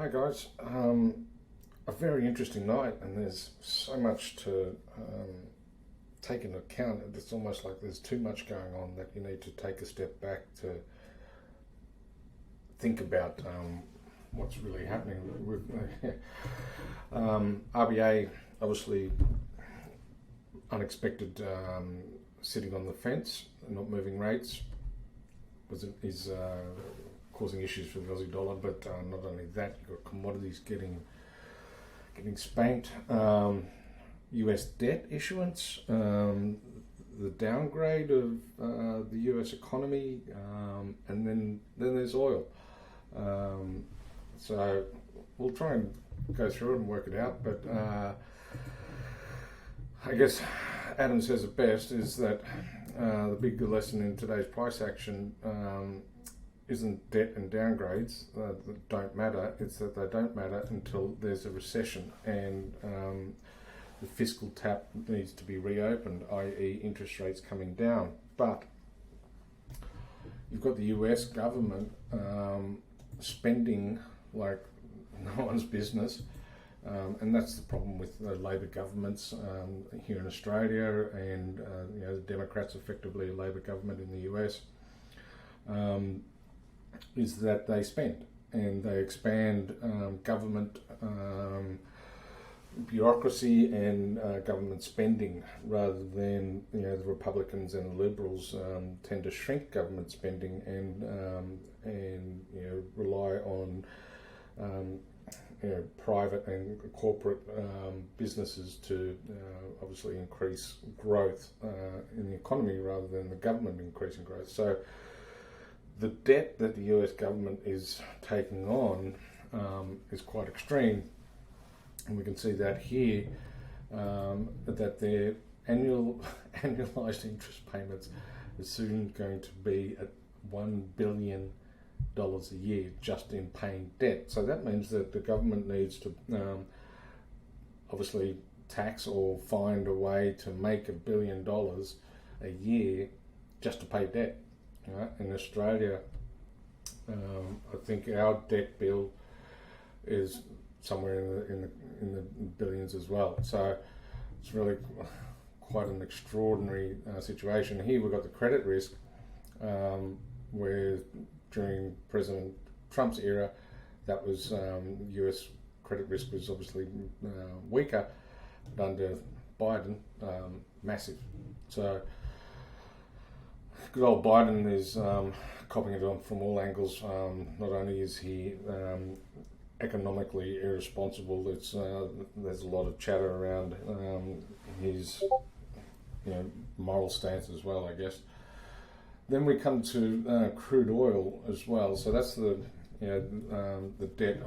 Hi guys, a very interesting night, and there's so much to take into account. It's almost like there's too much going on that you need to take a step back to think about what's really happening. With RBA, obviously unexpected, sitting on the fence, not moving rates, is causing issues for the Aussie dollar, but not only that, you've got commodities getting spanked, US debt issuance, the downgrade of the US economy, and then there's oil. So we'll try and go through it and work it out, but I guess Adam says it best, is that the big lesson in today's price action isn't debt and downgrades that don't matter. It's that they don't matter until there's a recession and the fiscal tap needs to be reopened, i.e. interest rates coming down. But you've got the US government spending like no one's business, and that's the problem with the Labor governments here in Australia, and the Democrats, effectively a Labor government in the US. Is that they spend and they expand government bureaucracy and government spending, rather than the Republicans and the Liberals tend to shrink government spending and rely on private and corporate businesses to obviously increase growth in the economy, rather than the government increasing growth. So the debt that the US government is taking on is quite extreme, and we can see that here, that their annualized interest payments is soon going to be at $1 billion a year just in paying debt. So that means that the government needs to obviously tax or find a way to make $1 billion a year just to pay debt. In Australia, I think our debt bill is somewhere in the billions as well. So it's really quite an extraordinary situation. Here we've got the credit risk, where during President Trump's era, that was US credit risk was obviously weaker, but under Biden, massive. So good old Biden is copying it on from all angles. Not only is he economically irresponsible, there's a lot of chatter around his moral stance as well, I guess. Then we come to crude oil as well. So that's the debt.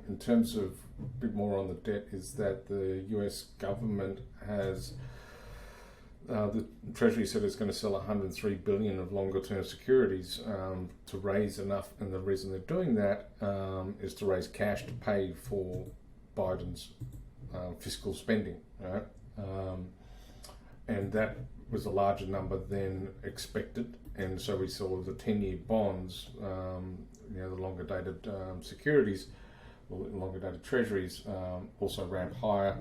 In terms of a bit more on the debt, is that the US government has. The Treasury said it's going to sell 103 billion of longer-term securities to raise enough, and the reason they're doing that is to raise cash to pay for Biden's fiscal spending, right? And that was a larger number than expected, and so we saw the 10-year bonds, the longer-dated securities, or longer-dated Treasuries, also ramp higher,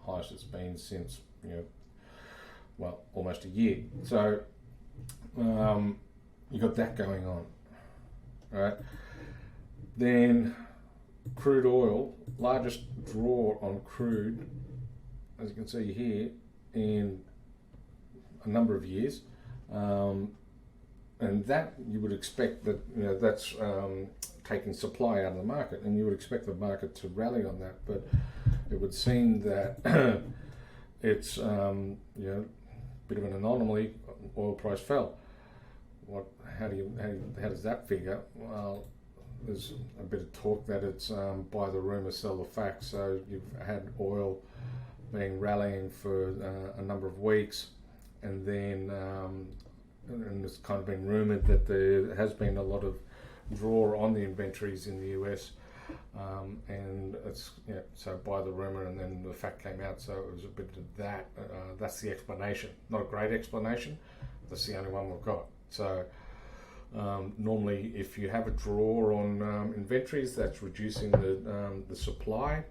highest it's been since almost a year. So you got that going on, right? Then crude oil, largest draw on crude, as you can see here, in a number of years, and that you would expect that that's taking supply out of the market, and you would expect the market to rally on that, but it would seem that it's bit of an anomaly. Oil price fell. How does that figure? Well, there's a bit of talk that it's buy the rumour, sell the facts. So you've had oil being rallying for a number of weeks, and then and it's kind of been rumoured that there has been a lot of draw on the inventories in the US, and it's so by the rumour, and then the fact came out, so it was a bit of that. That's the explanation. Not a great explanation. That's the only one we've got. So Normally, if you have a draw on inventories, that's reducing the supply,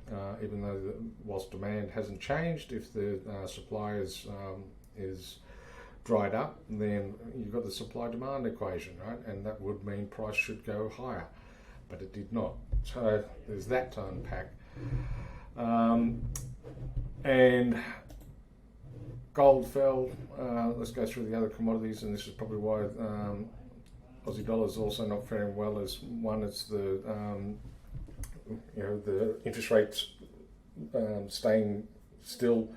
even though whilst demand hasn't changed. If the supply is dried up, then you've got the supply-demand equation, right? And that would mean price should go higher, but it did not. So there's that to unpack. And gold fell. Let's go through the other commodities, and this is probably why Aussie dollar is also not faring well. As one, it's the the interest rates staying still.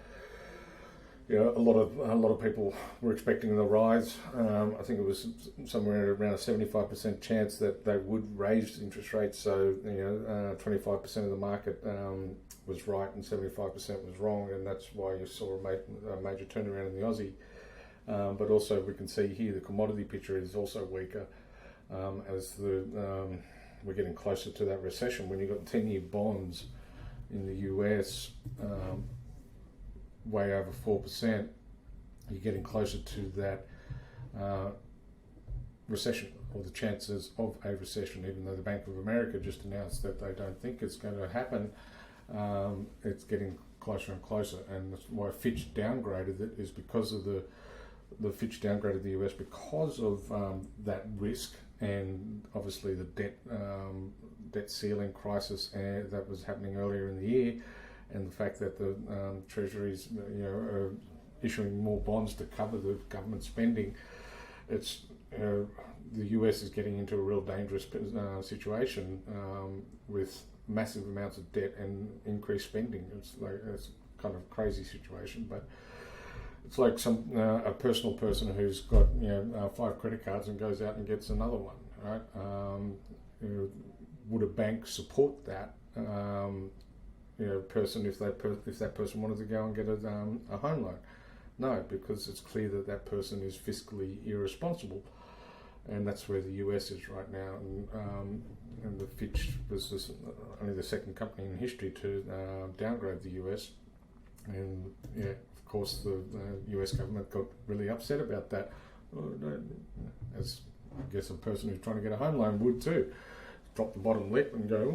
A lot of people were expecting the rise. I think it was somewhere around a 75% chance that they would raise interest rates. So 25% of the market was right and 75% was wrong, and that's why you saw a major turnaround in the Aussie. But also we can see here the commodity picture is also weaker as we're getting closer to that recession. When you've got 10-year bonds in the US way over 4%, you're getting closer to that recession, or the chances of a recession. Even though the Bank of America just announced that they don't think it's going to happen, it's getting closer and closer. And that's why Fitch downgraded it, is because of the Fitch downgraded the US because of that risk, and obviously the debt ceiling crisis that was happening earlier in the year, and the fact that the treasuries are issuing more bonds to cover the government spending. It's the US is getting into a real dangerous situation with massive amounts of debt and increased spending. It's kind of crazy situation, but it's like a personal person who's got 5 credit cards and goes out and gets another one, right? Would a bank support that person if that person wanted to go and get a home loan? No, because it's clear that person is fiscally irresponsible, and that's where the US is right now. And the Fitch was only the second company in history to downgrade the US, and of course the US government got really upset about that, as I guess a person who's trying to get a home loan would too. Drop the bottom lip and go,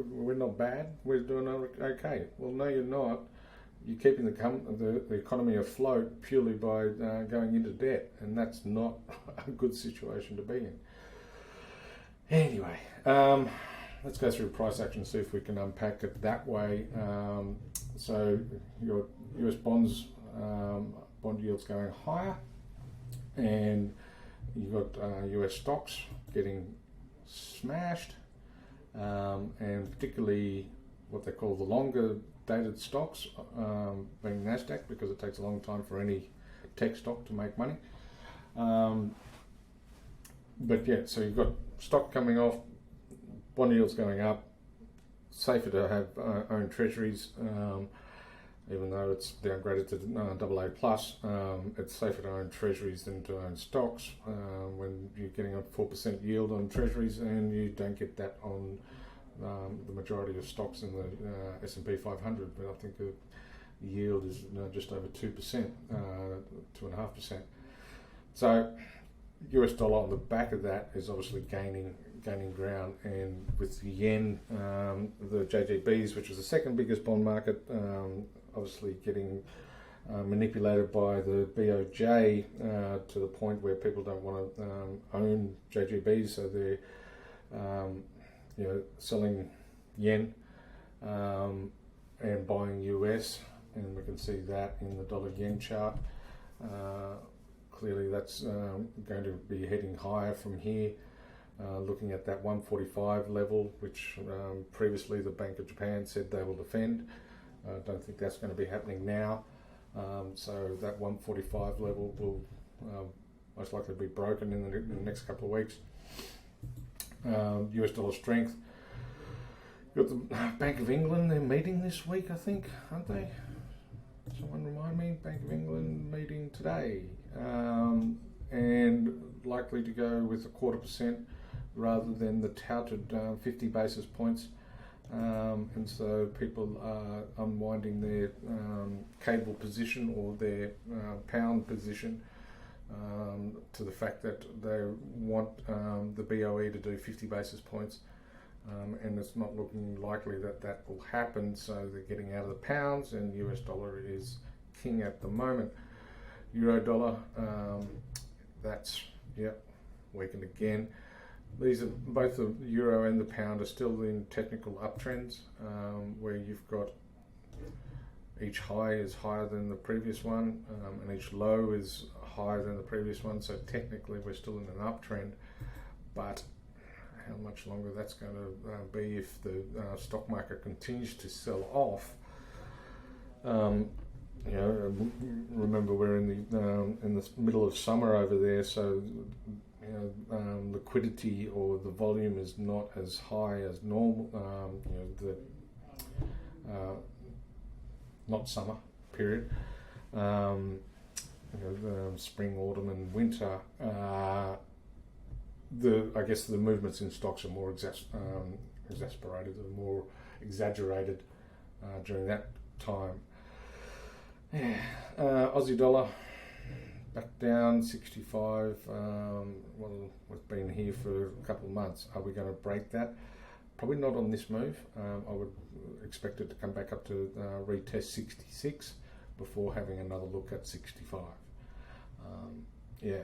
we're not bad, we're doing okay. Well, no, you're not. You're keeping the economy afloat purely by going into debt, and that's not a good situation to be in. Anyway, let's go through price action and see if we can unpack it that way. So your US bonds, bond yields going higher, and you've got US stocks getting smashed, and particularly what they call the longer dated stocks, being NASDAQ, because it takes a long time for any tech stock to make money. So you've got stock coming off, bond yields going up. Safer to have own treasuries, even though it's downgraded to AA plus. It's safer to own treasuries than to own stocks when you're getting a 4% yield on treasuries, and you don't get that on the majority of stocks in the S&P 500. But I think the yield is just over 2%, 2.5%. So US dollar on the back of that is obviously gaining ground, and with the yen, the JGBs, which is the second biggest bond market, obviously getting manipulated by the BOJ to the point where people don't want to own JGBs, so they're selling yen and buying US, and we can see that in the dollar yen chart. Clearly that's going to be heading higher from here, looking at that 145 level, which previously the Bank of Japan said they will defend. I don't think that's going to be happening now. So that 145 level will most likely be broken in the next couple of weeks. US dollar strength. You've got the Bank of England, they're meeting this week, I think, aren't they? Someone remind me, Bank of England meeting today, and likely to go with 0.25% rather than the touted 50 basis points, and so people are unwinding their cable position or their pound position to the fact that they want the BOE to do 50 basis points, and it's not looking likely that that will happen, so they're getting out of the pounds, and US dollar is king at the moment. Euro dollar, that's, yep, weakened again. These are both the euro and the pound are still in technical uptrends, where you've got each high is higher than the previous one, and each low is higher than the previous one. So technically, we're still in an uptrend. But how much longer that's going to be if the stock market continues to sell off? You know, remember we're in the middle of summer over there, so you know, liquidity or the volume is not as high as normal. You know, not summer period. You know, spring, autumn, and winter. I guess the movements in stocks are more exasperated, or more exaggerated during that time. Yeah. Aussie dollar back down 65. Well, we've been here for a couple of months. Are we going to break that? Probably not on this move. I would expect it to come back up to retest 66 before having another look at 65. Yeah,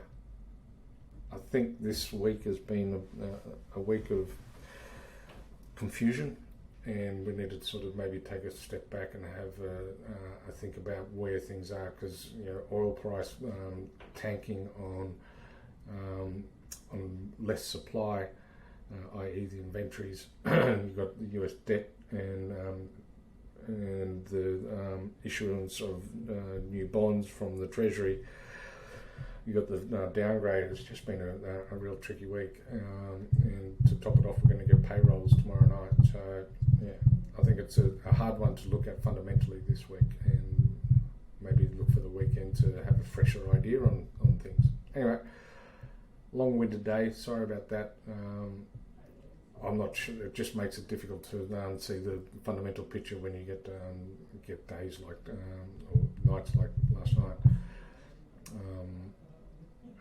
I think this week has been a week of confusion, and we need to sort of maybe take a step back and have a think about where things are, because you know, oil price tanking on less supply, i.e. the inventories. You've got the US debt and the issuance of new bonds from the Treasury. You've got the downgrade. It's just been a real tricky week, and to top it off, we're going to get payrolls tomorrow night. So yeah, I think it's a hard one to look at fundamentally this week, and maybe look for the weekend to have a fresher idea on things. Anyway, long-winded day. Sorry about that. I'm not sure. It just makes it difficult to see the fundamental picture when you get days like or nights like last night,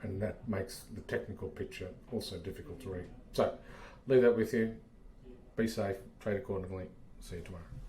and that makes the technical picture also difficult to read. So, leave that with you. Be safe. Trade accordingly. See you tomorrow.